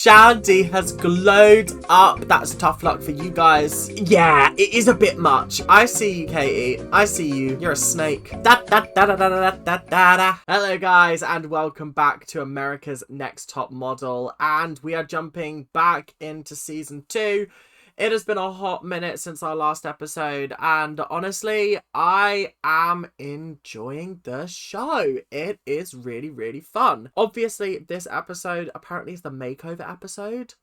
Shandy has glowed up. That's tough luck for you guys. Yeah, it is a bit much. I see you, Katie. I see you. You're a snake. Da, da, da, da, da, da, da, da, da. Hello, guys, and welcome back to America's Next Top Model. And we are jumping back into season 2. It has been a hot minute since our last episode, and honestly, I am enjoying the show. It is really, really fun. Obviously, this episode apparently is the makeover episode,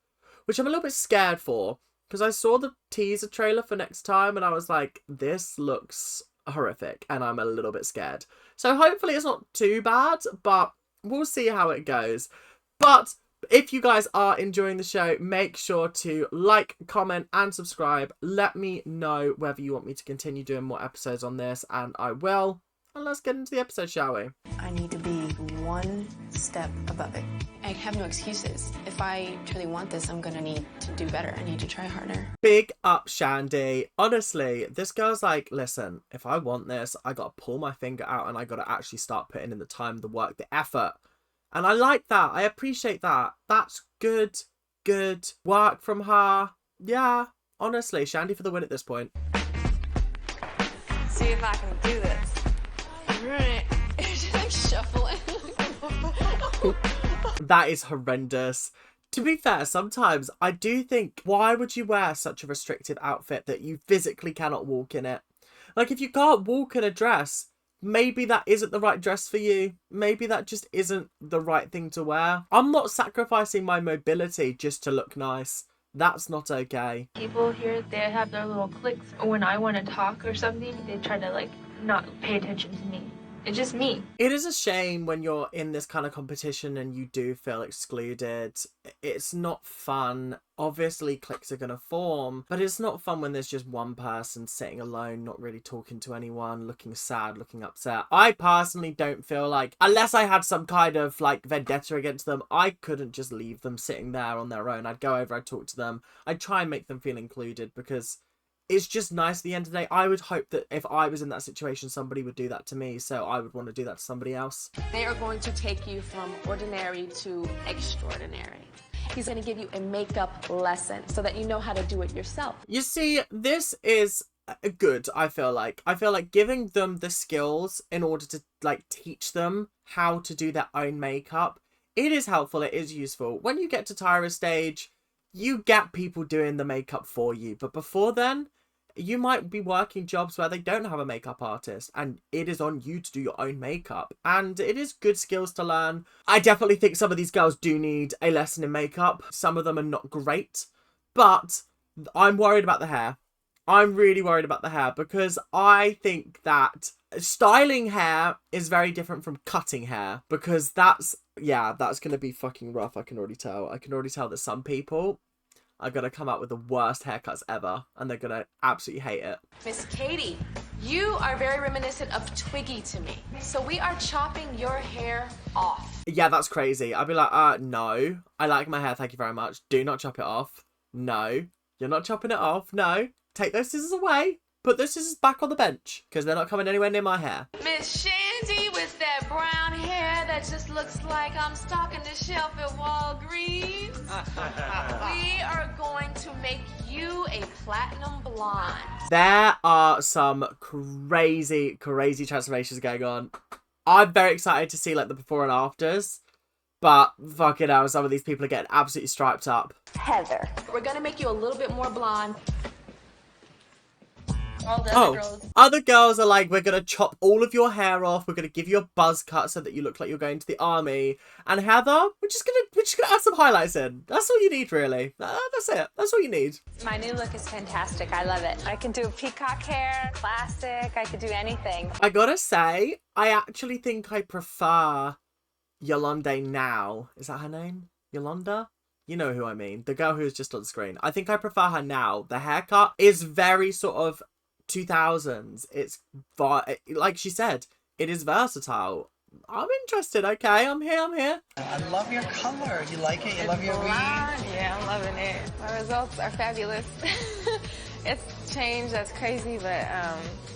which I'm a little bit scared for, because I saw the teaser trailer for next time, and I was like, this looks horrific, and I'm a little bit scared. So hopefully it's not too bad, but we'll see how it goes. But if you guys are enjoying the show, make sure to like, comment, and subscribe. Let me know whether you want me to continue doing more episodes on this, and I will. And let's get into the episode, shall we? I need to be one step above it. I have no excuses. If I truly want this, I'm gonna need to do better. I need to try harder. Big up, Shandy. Honestly, this girl's like, listen, if I want this, I gotta pull my finger out and I gotta actually start putting in the time, the work, the effort. And I like that. I appreciate that. That's good work from her. Yeah, honestly, Shandy for the win at this point. See if I can do this. Right. Just like shuffling. That is horrendous. To be fair, sometimes I do think, why would you wear such a restrictive outfit that you physically cannot walk in it? Like, if you can't walk in a dress, maybe that isn't the right dress for you. Maybe that just isn't the right thing to wear. I'm not sacrificing my mobility just to look nice. That's not okay. People here, they have their little cliques. When I want to talk or something, they try to like not pay attention to me. It's just me. It is a shame when you're in this kind of competition and you do feel excluded. It's not fun. Obviously, cliques are going to form, but it's not fun when there's just one person sitting alone, not really talking to anyone, looking sad, looking upset. I personally don't feel like, unless I had some kind of like vendetta against them, I couldn't just leave them sitting there on their own. I'd go over, I'd talk to them. I'd try and make them feel included, because it's just nice at the end of the day. I would hope that if I was in that situation, somebody would do that to me, so I would want to do that to somebody else. They are going to take you from ordinary to extraordinary. He's going to give you a makeup lesson so that you know how to do it yourself. You see, this is good, I feel like. I feel like giving them the skills in order to like teach them how to do their own makeup, it is helpful, it is useful. When you get to Tyra's stage, you get people doing the makeup for you, but before then, you might be working jobs where they don't have a makeup artist, and it is on you to do your own makeup, and it is good skills to learn. I definitely think some of these girls do need a lesson in makeup. Some of them are not great, but I'm worried about the hair. I'm really worried about the hair, because I think that styling hair is very different from cutting hair, because that's going to be fucking rough. I can already tell. I can already tell that some people are going to come out with the worst haircuts ever, and they're going to absolutely hate it. Miss Katie, you are very reminiscent of Twiggy to me. So we are chopping your hair off. Yeah, that's crazy. I'd be like, no. I like my hair, thank you very much. Do not chop it off. No. You're not chopping it off. No. Take those scissors away. Put those scissors back on the bench, because they're not coming anywhere near my hair. Miss Shandy with that brown hair that just looks like I'm stocking the shelf at Walgreens. We are going to make you a platinum blonde. There are some crazy transformations going on. I'm very excited to see like the before and afters, but fucking hell, some of these people are getting absolutely striped up. Heather. We're going to make you a little bit more blonde. All the other girls. Other girls are like, we're going to chop all of your hair off. We're going to give you a buzz cut so that you look like you're going to the army. And Heather, we're just going to add some highlights in. That's all you need, really. That's it. That's all you need. My new look is fantastic. I love it. I can do peacock hair, classic. I could do anything. I gotta say, I actually think I prefer Yolanda now. Is that her name? Yolanda? You know who I mean. The girl who is just on screen. I think I prefer her now. The haircut is very sort of 2000s. It's, like she said, it is versatile. I'm interested. Okay, I'm here. I love your color. You like it? You love your weave? Yeah, I'm loving it. My results are fabulous. It's changed. That's crazy, but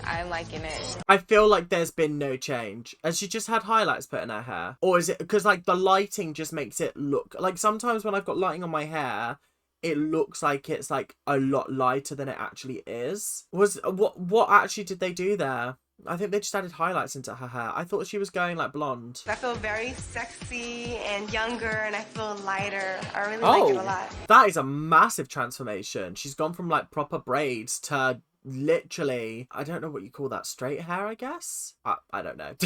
I'm liking it. I feel like there's been no change. Has she just had highlights put in her hair? Or is it because like the lighting just makes it look like sometimes when I've got lighting on my hair, it looks like it's like a lot lighter than it actually is. What actually did they do there? I think they just added highlights into her hair. I thought she was going like blonde. I feel very sexy and younger, and I feel lighter. I really like it a lot. That is a massive transformation. She's gone from like proper braids to literally, I don't know what you call that, straight hair, I guess? I don't know.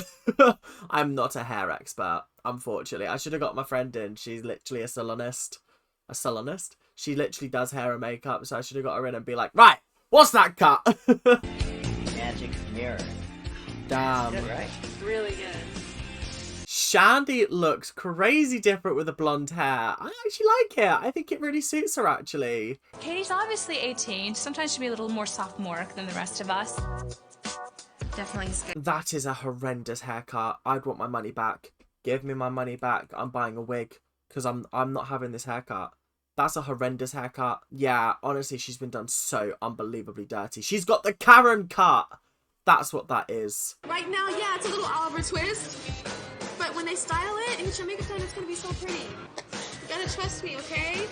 I'm not a hair expert, unfortunately. I should have got my friend in. She's literally a salonist. A salonist? She literally does hair and makeup, so I should have got her in and be like, right, what's that cut? Magic mirror. Damn. Good, right? Really good. Shandy looks crazy different with the blonde hair. I actually like it. I think it really suits her, actually. Katie's obviously 18. Sometimes she'll be a little more sophomoric than the rest of us. Definitely scared. That is a horrendous haircut. I'd want my money back. Give me my money back. I'm buying a wig because I'm not having this haircut. That's a horrendous haircut. Yeah, honestly, she's been done so unbelievably dirty. She's got the Karen cut. That's what that is. Right now, yeah, it's a little Oliver twist. But when they style it and get your makeup done, it's gonna be so pretty. You gotta trust me, okay?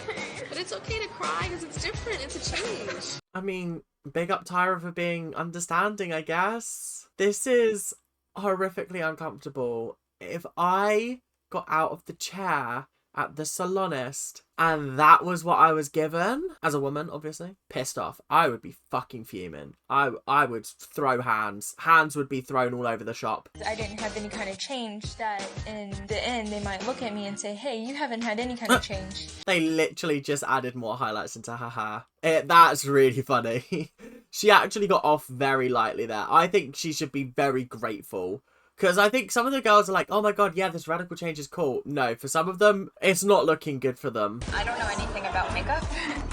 But it's okay to cry because it's different. It's a change. I mean, big up Tyra for being understanding, I guess. This is horrifically uncomfortable. If I got out of the chair at the salonist and that was what I was given, as a woman, obviously, pissed off. I would be fucking fuming. I would throw hands. Hands would be thrown all over the shop. I didn't have any kind of change that in the end they might look at me and say, hey, you haven't had any kind of change. They literally just added more highlights into her hair. That's really funny. She actually got off very lightly there. I think she should be very grateful. Because I think some of the girls are like, oh my god, yeah, this radical change is cool. No, for some of them, it's not looking good for them. I don't know anything about makeup.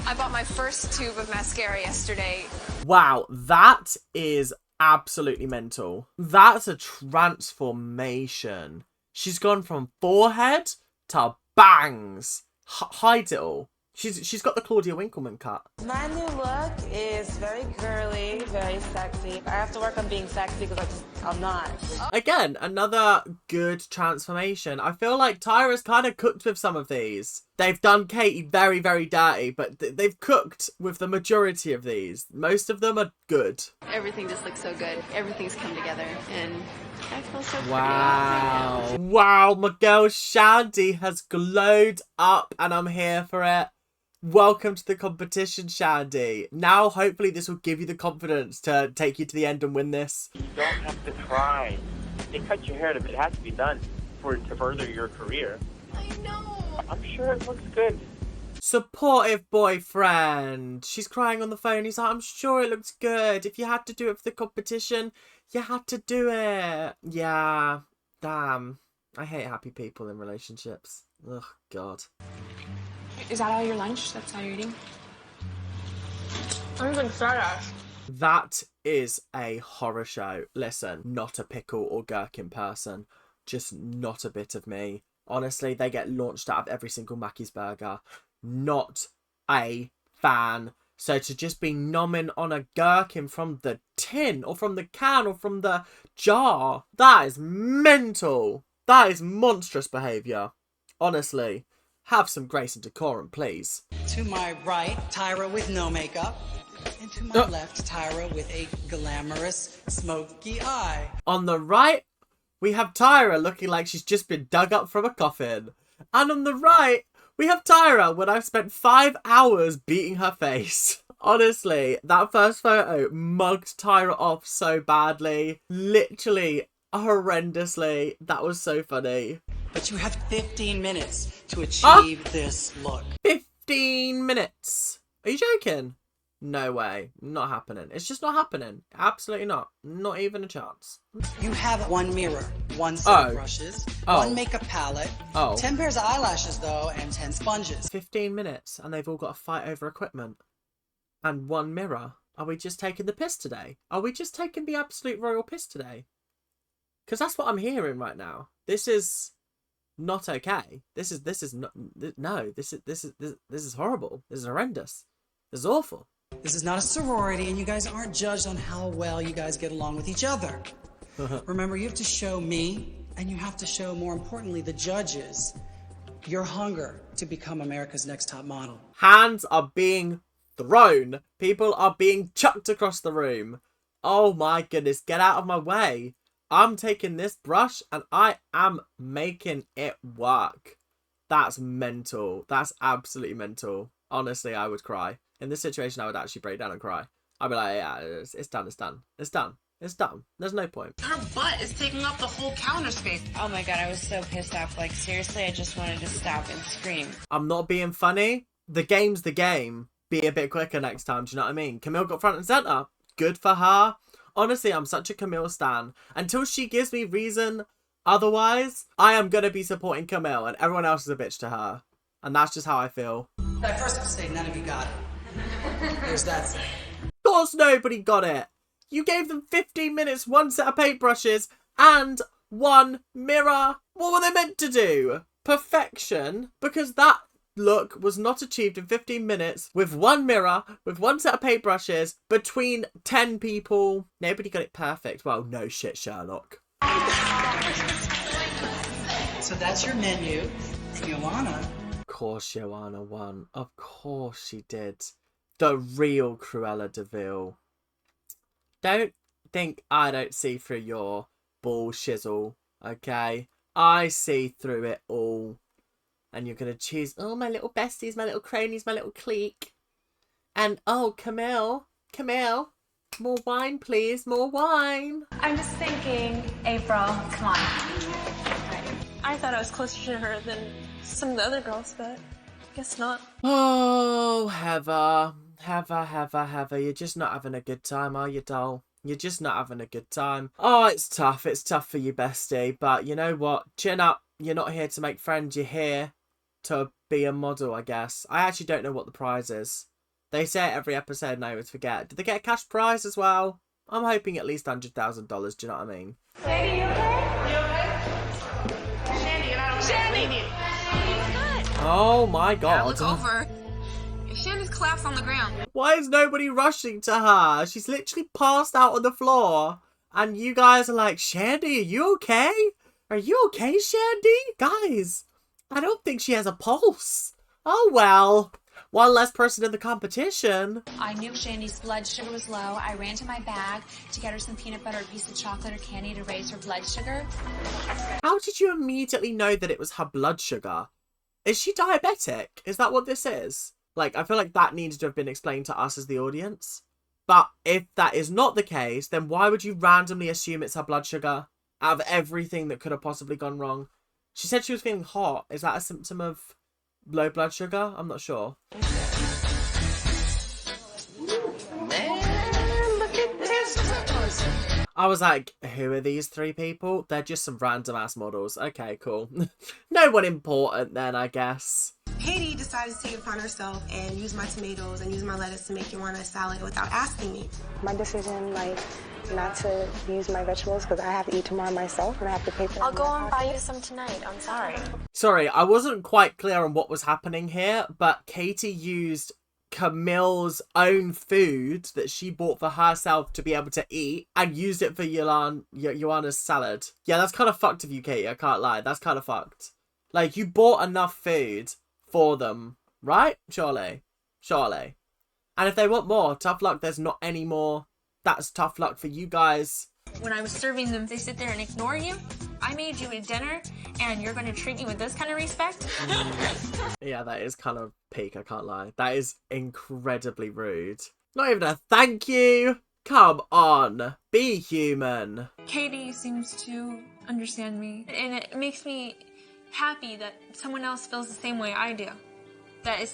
I bought my first tube of mascara yesterday. Wow, that is absolutely mental. That's a transformation. She's gone from forehead to bangs. Hides it all. She's got the Claudia Winkleman cut. My new look is very girly, very sexy. I have to work on being sexy because I'm not. Again, another good transformation. I feel like Tyra's kind of cooked with some of these. They've done Katie very, very dirty, but they've cooked with the majority of these. Most of them are good. Everything just looks so good. Everything's come together, and I feel so pretty. Wow. Wow, my girl Shandy has glowed up and I'm here for it. Welcome to the competition, Shandy. Now, hopefully this will give you the confidence to take you to the end and win this. You don't have to cry. They cut your hair, but it has to be done to further your career. I know. I'm sure it looks good. Supportive boyfriend. She's crying on the phone. He's like, I'm sure it looks good. If you had to do it for the competition, you had to do it. Yeah. Damn. I hate happy people in relationships. Ugh, God. Is that all your lunch? That's all you're eating? I'm like Stardust. That is a horror show. Listen, not a pickle or gherkin person. Just not a bit of me. Honestly, they get launched out of every single Mackey's burger. Not a fan. So to just be nomming on a gherkin from the tin or from the can or from the jar, that is mental. That is monstrous behaviour. Honestly. Have some grace and decorum, please. To my right, Tyra with no makeup. And to my left, Tyra with a glamorous, smoky eye. On the right, we have Tyra looking like she's just been dug up from a coffin. And on the right, we have Tyra when I've spent 5 hours beating her face. Honestly, that first photo mugged Tyra off so badly. Literally, horrendously. That was so funny. But you have 15 minutes to achieve this look. 15 minutes? Are you joking? No way. Not happening. It's just not happening. Absolutely not. Not even a chance. You have one mirror, one set of brushes, one makeup palette, 10 pairs of eyelashes though, and 10 sponges. 15 minutes and they've all got to fight over equipment. And one mirror. Are we just taking the piss today? Are we just taking the absolute royal piss today? Because that's what I'm hearing right now. This is not okay. This is not, no, this is horrible. This is horrendous. This is awful. This is not a sorority, and you guys aren't judged on how well you guys get along with each other. Remember, you have to show me, and you have to show, more importantly, the judges, your hunger to become America's Next Top Model. Hands are being thrown. People are being chucked across the room. Oh my goodness, get out of my way. I'm taking this brush and I am making it work. That's mental. That's absolutely mental. Honestly, I would cry. In this situation, I would actually break down and cry. I'd be like, yeah, it's done, it's done. It's done. It's done. There's no point. Her butt is taking up the whole counter space. Oh my god, I was so pissed off. Like, seriously, I just wanted to stop and scream. I'm not being funny. The game's the game. Be a bit quicker next time, do you know what I mean? Camille got front and centre. Good for her. Honestly, I'm such a Camille stan. Until she gives me reason otherwise, I am going to be supporting Camille and everyone else is a bitch to her. And that's just how I feel. I first have to say, none of you got it. There's that saying. Of course nobody got it. You gave them 15 minutes, one set of paintbrushes, and one mirror. What were they meant to do? Perfection? Because that look was not achieved in 15 minutes with one mirror, with one set of paintbrushes, between 10 people. Nobody got it perfect. Well, no shit, Sherlock. So that's your menu. Joanna. Of course Joanna won. Of course she did. The real Cruella de Vil. Don't think I don't see through your bull shizzle, okay? I see through it all. And you're going to choose, oh, my little besties, my little cronies, my little clique. And, oh, Camille, more wine, please, more wine. I'm just thinking, April, come on. I thought I was closer to her than some of the other girls, but I guess not. Oh, Heather, you're just not having a good time, are you, doll? You're just not having a good time. Oh, it's tough for you, bestie, but you know what? Chin up, you're not here to make friends, you're here to be a model, I guess. I actually don't know what the prize is. They say it every episode and I always forget. Did they get a cash prize as well? I'm hoping at least $100,000, do you know what I mean? Sandy, you okay? You okay? Shandy, you're not okay. Shandy! Oh my god. Yeah, look over. Shandy's collapsed on the ground. Why is nobody rushing to her? She's literally passed out on the floor. And you guys are like, Shandy, are you okay? Are you okay, Shandy? Guys, I don't think she has a pulse. Oh well. One less person in the competition. I knew Shandy's blood sugar was low. I ran to my bag to get her some peanut butter, a piece of chocolate or candy to raise her blood sugar. How did you immediately know that it was her blood sugar? Is she diabetic? Is that what this is? Like, I feel like that needs to have been explained to us as the audience. But if that is not the case, then why would you randomly assume it's her blood sugar out of everything that could have possibly gone wrong? She said she was feeling hot. Is that a symptom of low blood sugar? I'm not sure. I was like, who are these three people? They're just some random ass models. Okay, cool. No one important then, I guess. Katie decided to take it upon herself and use my tomatoes and use my lettuce to make Joanna a salad without asking me. My decision, like, not to use my vegetables because I have to eat tomorrow myself and I have to pay for it. I'll go and buy you some tonight. I'm sorry. Sorry, I wasn't quite clear on what was happening here, but Katie used Camille's own food that she bought for herself to be able to eat and used it for Joanna's salad. Yeah, that's kind of fucked of you, Katie. I can't lie. That's kind of fucked. Like, you bought enough food for them, right? Surely. And if they want more, tough luck, there's not any more. That's tough luck for you guys. When I was serving them, they sit there and ignore you. I made you a dinner, and you're going to treat me with this kind of respect? Yeah, that is kind of peak, I can't lie. That is incredibly rude. Not even a thank you. Come on, be human. Katie seems to understand me, and it makes me happy that someone else feels the same way I do.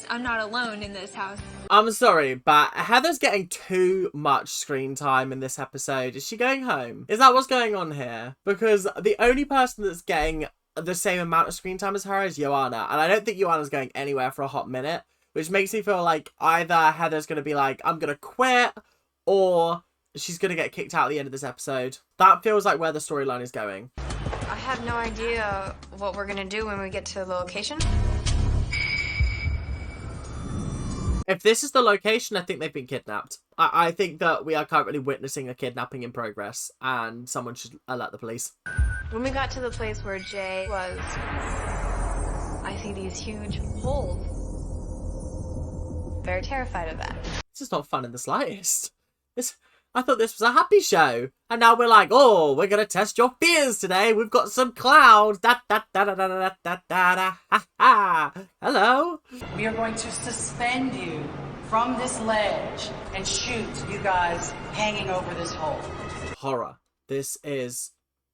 I'm not alone in this house. I'm sorry, but Heather's getting too much screen time in this episode. Is she going home? Is that what's going on here? Because the only person that's getting the same amount of screen time as her is Joanna. And I don't think Joanna's going anywhere for a hot minute. Which makes me feel like either Heather's going to be like, I'm going to quit. Or she's going to get kicked out at the end of this episode. That feels like where the storyline is going. I have no idea what we're gonna do when we get to the location. If this is the location, I think they've been kidnapped. I think that we are currently witnessing a kidnapping in progress, and someone should alert the police. When we got to the place where Jay was, I see these huge holes. Very terrified of that. This is not fun in the slightest. I thought this was a happy show, and now we're like, oh, we're gonna test your fears today. We've got some clouds. Da da da da da da da da da. Ha ha. Hello. We are going to suspend you from this ledge and shoot you guys hanging over this hole. Horror. This is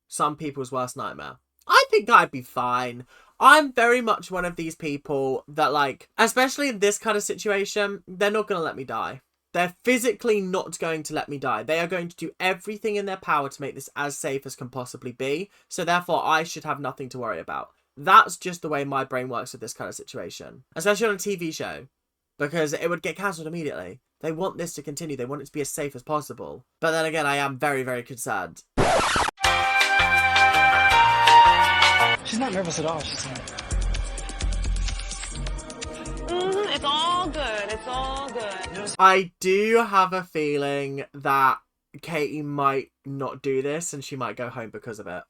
some people's worst nightmare. I think I'd be fine. I'm very much one of these people that, like, especially in this kind of situation, they're not gonna let me die. They're physically not going to let me die. They are going to do everything in their power to make this as safe as can possibly be. So therefore, I should have nothing to worry about. That's just the way my brain works with this kind of situation. Especially on a TV show. Because it would get cancelled immediately. They want this to continue. They want it to be as safe as possible. But then again, I am very, very concerned. She's not nervous at all. She's not. It's all good. It's all good. I do have a feeling that Katie might not do this and she might go home because of it.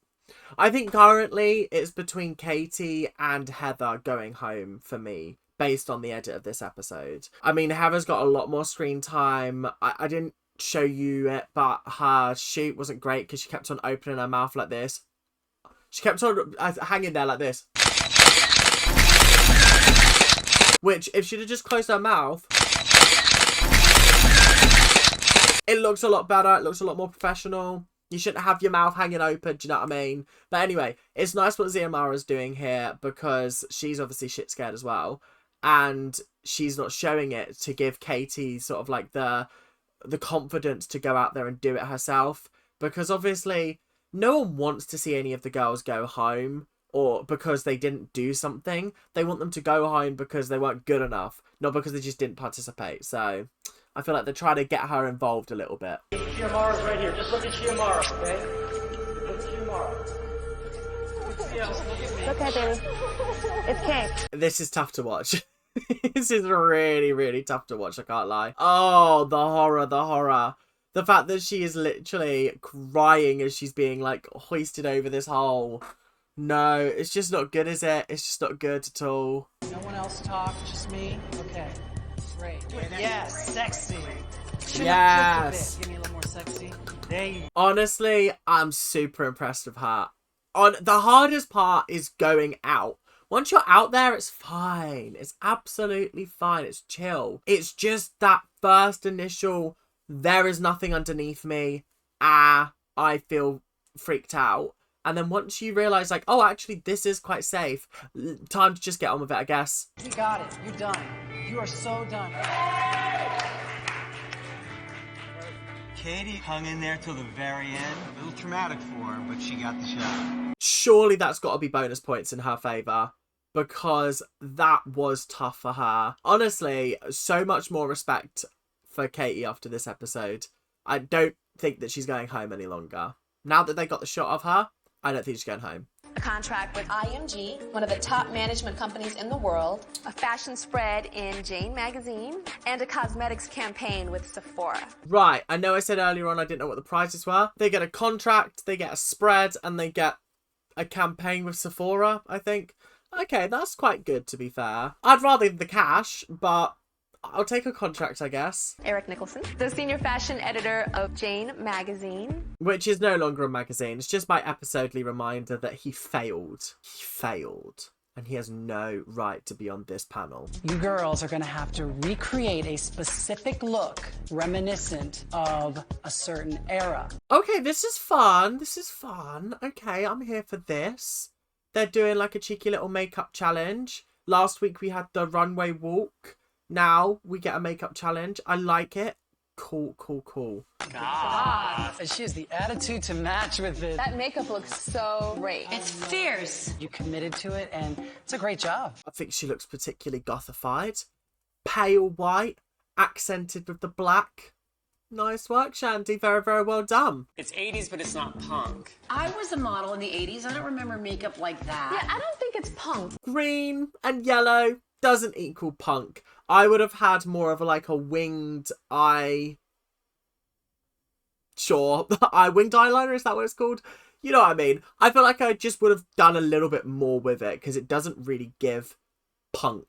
I think currently it's between Katie and Heather going home for me, based on the edit of this episode. I mean, Heather's got a lot more screen time. I didn't show you it, but her shoot wasn't great because she kept on opening her mouth like this. She kept on hanging there like this. Which, if she'd have just closed her mouth, it looks a lot better. It looks a lot more professional. You shouldn't have your mouth hanging open, do you know what I mean? But anyway, it's nice what Xiomara's doing here because she's obviously shit scared as well. And she's not showing it to give Katie sort of like the confidence to go out there and do it herself. Because obviously, no one wants to see any of the girls go home or because they didn't do something. They want them to go home because they weren't good enough, not because they just didn't participate. So I feel like they're trying to get her involved a little bit. Xiomara's right here. Just look at Xiomara, okay? Look at Xiomara. Okay, baby. It's cake. This is tough to watch. This is really, really tough to watch, I can't lie. Oh, the horror, the horror. The fact that she is literally crying as she's being, like, hoisted over this hole. No, it's just not good, is it? It's just not good at all. No one else talk, just me? Okay, great. Yes, sexy. Yes. Give me a little more sexy. There you go. Honestly, I'm super impressed with her. The hardest part is going out. Once you're out there, it's fine. It's absolutely fine. It's chill. It's just that first initial, there is nothing underneath me. I feel freaked out. And then once you realise, like, oh, actually, this is quite safe. Time to just get on with it, I guess. You got it. You're done. You are so done. Katie hung in there till the very end. A little traumatic for her, but she got the shot. Surely that's got to be bonus points in her favour. Because that was tough for her. Honestly, so much more respect for Katie after this episode. I don't think that she's going home any longer. Now that they got the shot of her, I don't think she's going home. A contract with IMG, one of the top management companies in the world, a fashion spread in Jane magazine, and a cosmetics campaign with Sephora. Right, I know I said earlier on I didn't know what the prizes were. They get a contract, they get a spread, and they get a campaign with Sephora, I think. Okay, that's quite good, to be fair. I'd rather the cash, but I'll take a contract, I guess. Eric Nicholson, the senior fashion editor of Jane magazine. Which is no longer a magazine. It's just my episodely reminder that he failed. He failed. And he has no right to be on this panel. You girls are going to have to recreate a specific look reminiscent of a certain era. Okay, this is fun. This is fun. Okay, I'm here for this. They're doing like a cheeky little makeup challenge. Last week we had the runway walk. Now we get a makeup challenge. I like it. Cool, cool, cool. God. She has the attitude to match with it. That makeup looks so great. It's fierce. You committed to it, and it's a great job. I think she looks particularly gothified. Pale white, accented with the black. Nice work, Shandy. Very, very well done. It's 80s, but it's not punk. I was a model in the 80s. I don't remember makeup like that. Yeah, I don't think it's punk. Green and yellow. doesn't equal punk. I would have had more of like a winged eye. Sure, winged eyeliner, is that what it's called? You know what I mean? I feel like I just would have done a little bit more with it because it doesn't really give punk.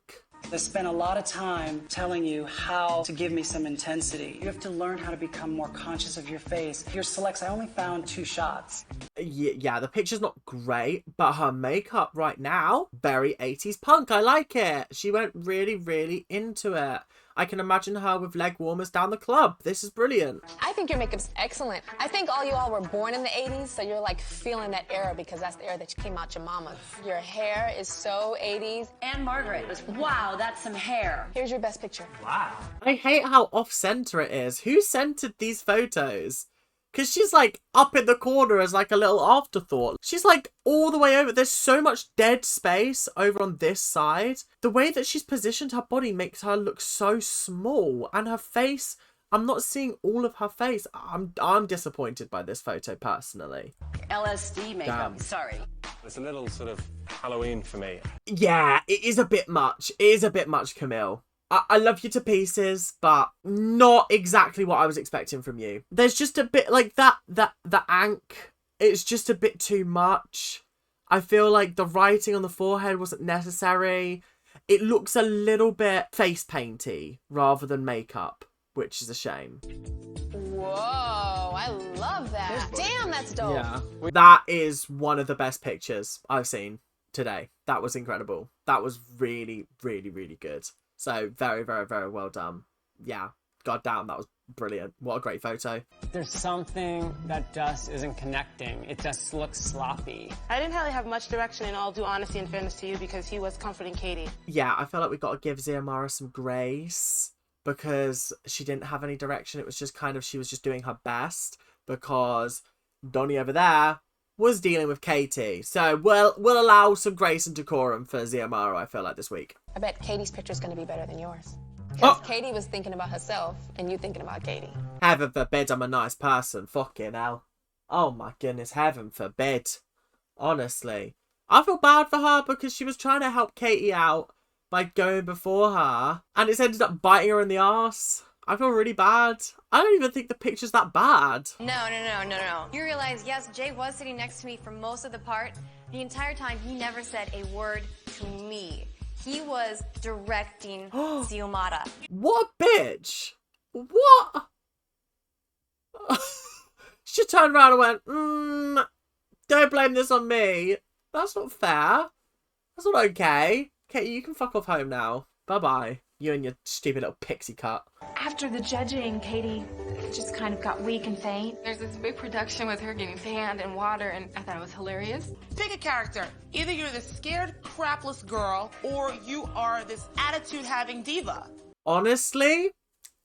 I spent a lot of time telling you how to give me some intensity. You have to learn how to become more conscious of your face. Your selects, I only found 2 shots. Yeah, the picture's not great, but her makeup right now, very 80s punk. I like it. She went really, really into it. I can imagine her with leg warmers down the club. This is brilliant. I think your makeup's excellent. I think all you all were born in the 80s, so you're like feeling that era because that's the era that came out your mama's. Your hair is so 80s. And Margaret, wow, that's some hair. Here's your best picture. Wow. I hate how off-center it is. Who centered these photos? Because she's like up in the corner as like a little afterthought. She's like all the way over. There's so much dead space over on this side. The way that she's positioned her body makes her look so small. And her face, I'm not seeing all of her face. I'm disappointed by this photo personally. LSD makeup, Damn. sorry. It's a little sort of Halloween for me. Yeah, it is a bit much. It is a bit much, Camille. I love you to pieces, but not exactly what I was expecting from you. There's just a bit like the ank. It's just a bit too much. I feel like the writing on the forehead wasn't necessary. It looks a little bit face painty rather than makeup, which is a shame. Whoa, I love that. Damn, that's dope. Yeah. That is one of the best pictures I've seen today. That was incredible. That was really, really, really good. So very, very, very well done. Yeah, goddamn, that was brilliant. What a great photo. There's something that just isn't connecting. It just looks sloppy. I didn't really have much direction in all due honesty and fairness to you because he was comforting Katie. Yeah, I feel like we got to give Xiomara some grace because she didn't have any direction. It was just kind of, she was just doing her best because Donnie over there was dealing with Katie. So we'll allow some grace and decorum for Xiomara, I feel like, this week. I bet Katie's picture's gonna be better than yours. Because Katie was thinking about herself and you thinking about Katie. Heaven forbid I'm a nice person. Fucking hell. Oh my goodness, heaven forbid. Honestly. I feel bad for her because she was trying to help Katie out by going before her. And it's ended up biting her in the arse. I feel really bad. I don't even think the picture's that bad. No. You realize, yes, Jay was sitting next to me for most of the part. The entire time, he never said a word to me. He was directing Xiomara. What a bitch. What? She turned around and went, don't blame this on me. That's not fair. That's not okay. Katie, you can fuck off home now. Bye-bye. You and your stupid little pixie cut. After the judging, Katie just kind of got weak and faint. There's this big production with her getting sand and water, and I thought it was hilarious. Pick a character. Either you're the scared, crapless girl, or you are this attitude-having diva. Honestly,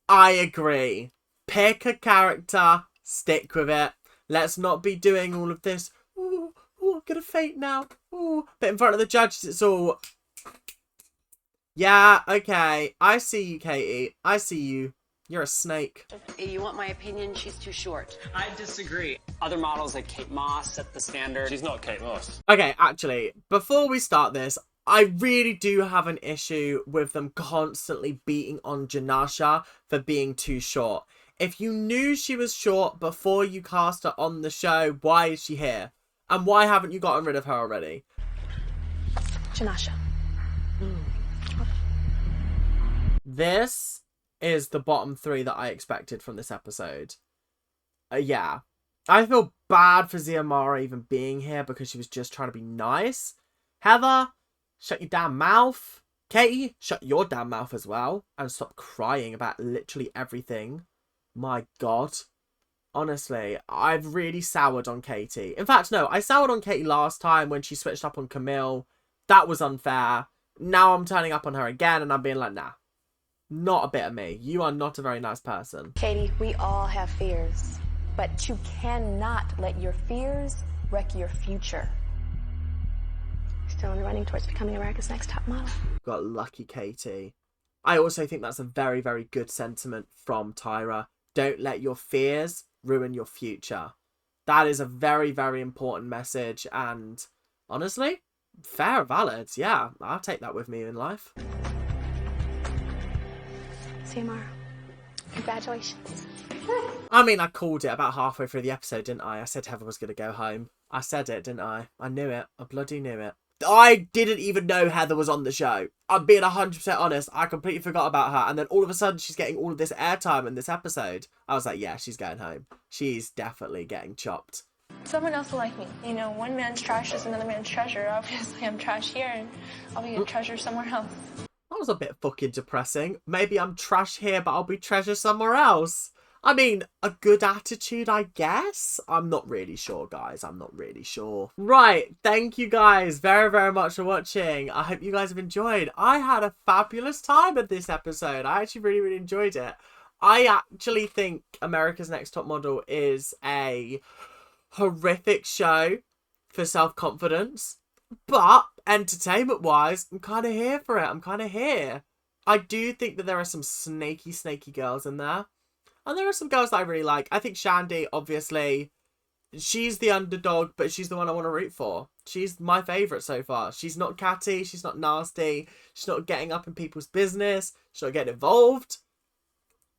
I agree. Pick a character, stick with it. Let's not be doing all of this. Ooh, I'm gonna faint now. Ooh. But in front of the judges, it's all... Yeah, okay. I see you, Katie. I see you. You're a snake. You want my opinion? She's too short. I disagree. Other models like Kate Moss set the standard. She's not Kate Moss. Okay, actually, before we start this, I really do have an issue with them constantly beating on Janasha for being too short. If you knew she was short before you cast her on the show, why is she here? And why haven't you gotten rid of her already? Janasha. This is the bottom 3 that I expected from this episode. Yeah. I feel bad for Xiomara even being here because she was just trying to be nice. Heather, shut your damn mouth. Katie, shut your damn mouth as well. And stop crying about literally everything. My God. Honestly, I've really soured on Katie. In fact, no, I soured on Katie last time when she switched up on Camille. That was unfair. Now I'm turning up on her again and I'm being like, nah. Not a bit of me. You are not a very nice person. Katie, we all have fears, but you cannot let your fears wreck your future. Still in the running towards becoming America's Next Top Model. Got lucky, Katie. I also think that's a very, very good sentiment from Tyra. Don't let your fears ruin your future. That is a very, very important message, and honestly, fair, valid. Yeah, I'll take that with me in life. See you tomorrow. Congratulations. I mean, I called it about halfway through the episode, didn't I? I said Heather was going to go home. I said it, didn't I? I knew it. I bloody knew it. I didn't even know Heather was on the show. I'm being 100% honest. I completely forgot about her. And then all of a sudden, she's getting all of this airtime in this episode. I was like, yeah, she's going home. She's definitely getting chopped. Someone else will like me. You know, one man's trash is another man's treasure. Obviously, I'm trash here, and I'll be a treasure somewhere else. That was a bit fucking depressing. Maybe I'm trash here, but I'll be treasure somewhere else. I mean, a good attitude, I guess? I'm not really sure, guys. I'm not really sure. Right. Thank you guys very, very much for watching. I hope you guys have enjoyed. I had a fabulous time at this episode. I actually really, really enjoyed it. I actually think America's Next Top Model is a horrific show for self-confidence. But entertainment-wise, I'm kind of here for it. I'm kind of here. I do think that there are some snaky, snaky girls in there. And there are some girls that I really like. I think Shandy, obviously, she's the underdog, but she's the one I want to root for. She's my favourite so far. She's not catty. She's not nasty. She's not getting up in people's business. She's not getting involved.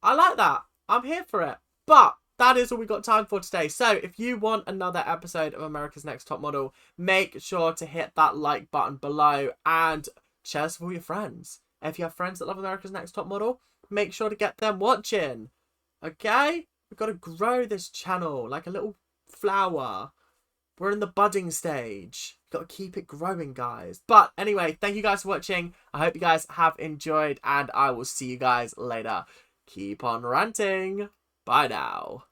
I like that. I'm here for it. But that is all we got time for today. So if you want another episode of America's Next Top Model, make sure to hit that like button below and share this with all your friends. If you have friends that love America's Next Top Model, make sure to get them watching. Okay? We've got to grow this channel like a little flower. We're in the budding stage. Got to keep it growing, guys. But anyway, thank you guys for watching. I hope you guys have enjoyed, and I will see you guys later. Keep on ranting. Bye now.